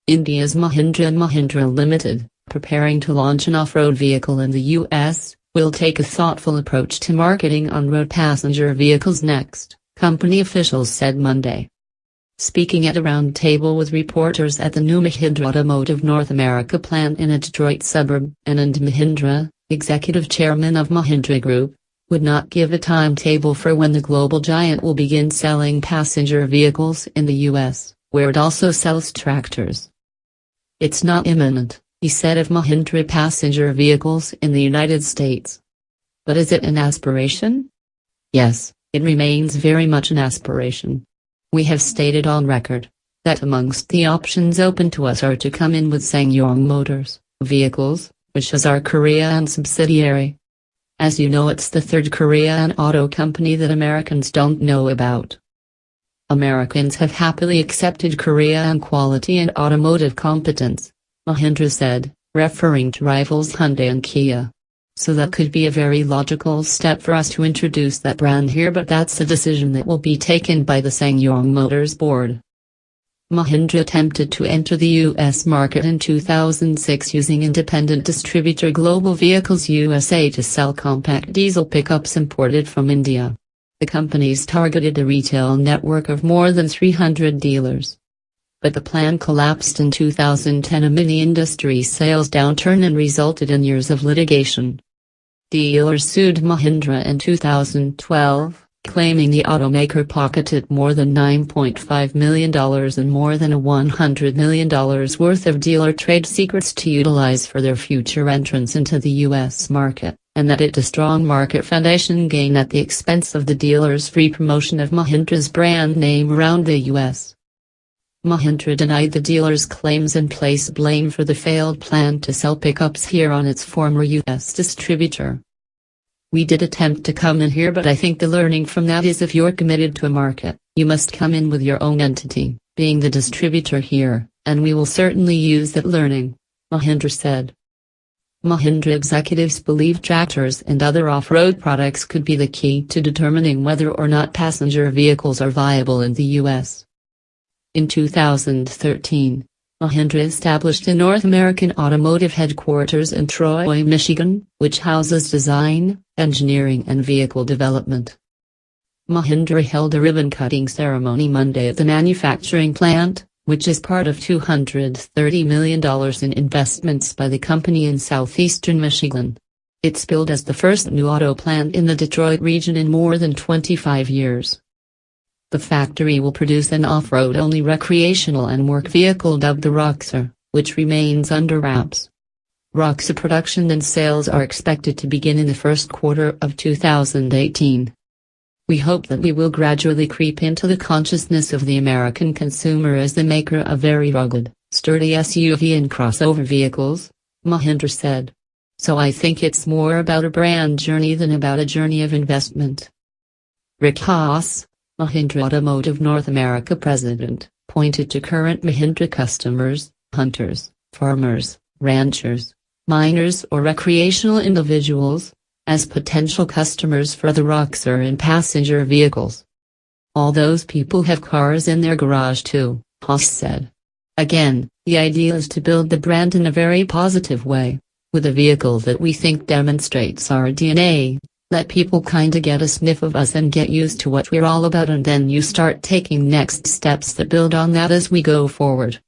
India's Mahindra Mahindra Ltd, preparing to launch an off-road vehicle in the US, will take a thoughtful approach to marketing on-road passenger vehicles next, company officials said Monday. Speaking at a roundtable with reporters at the new Mahindra Automotive North America plant in a Detroit suburb, Anand Mahindra, executive chairman of Mahindra Group, would not give a timetable for when the global giant will begin selling passenger vehicles in the US, where it also sells tractors. "It's not imminent," he said of Mahindra passenger vehicles in the United States. "But is it an aspiration? Yes, it remains very much an aspiration. We have stated on record that amongst the options open to us are to come in with SsangYong Motors vehicles, which is our Korean subsidiary. As you know, it's the third Korean auto company that Americans don't know about. Americans have happily accepted Korean quality and automotive competence," Mahindra said, referring to rivals Hyundai and Kia. "So that could be a very logical step for us to introduce that brand here, but that's a decision that will be taken by the SsangYong Motors board." Mahindra attempted to enter the U.S. market in 2006 using independent distributor Global Vehicles USA to sell compact diesel pickups imported from India. The companies targeted a retail network of more than 300 dealers. But the plan collapsed in 2010 amid the industry sales downturn and resulted in years of litigation. Dealers sued Mahindra in 2012. Claiming the automaker pocketed more than $9.5 million and more than $100 million worth of dealer trade secrets to utilize for their future entrance into the U.S. market, and that it a strong market foundation gain at the expense of the dealers' free promotion of Mahindra's brand name around the U.S. Mahindra denied the dealers' claims and placed blame for the failed plan to sell pickups here on its former U.S. distributor. "We did attempt to come in here, but I think the learning from that is if you're committed to a market, you must come in with your own entity, being the distributor here, and we will certainly use that learning," Mahindra said. Mahindra executives believe tractors and other off-road products could be the key to determining whether or not passenger vehicles are viable in the U.S. In 2013, Mahindra established a North American automotive headquarters in Troy, Michigan, which houses design, engineering and vehicle development. Mahindra held a ribbon-cutting ceremony Monday at the manufacturing plant, which is part of $230 million in investments by the company in southeastern Michigan. It's billed as the first new auto plant in the Detroit region in more than 25 years. The factory will produce an off-road only recreational and work vehicle dubbed the Roxor, which remains under wraps. Roxor production and sales are expected to begin in the first quarter of 2018. "We hope that we will gradually creep into the consciousness of the American consumer as the maker of very rugged, sturdy SUV and crossover vehicles," Mahindra said. "So I think it's more about a brand journey than about a journey of investment." Rick Haas, Mahindra Automotive North America president, pointed to current Mahindra customers, hunters, farmers, ranchers, miners or recreational individuals, as potential customers for the Roxor and passenger vehicles. "All those people have cars in their garage too," Haas said. "Again, the idea is to build the brand in a very positive way, with a vehicle that we think demonstrates our DNA. Let people kinda get a sniff of us and get used to what we're all about, and then you start taking next steps that build on that as we go forward."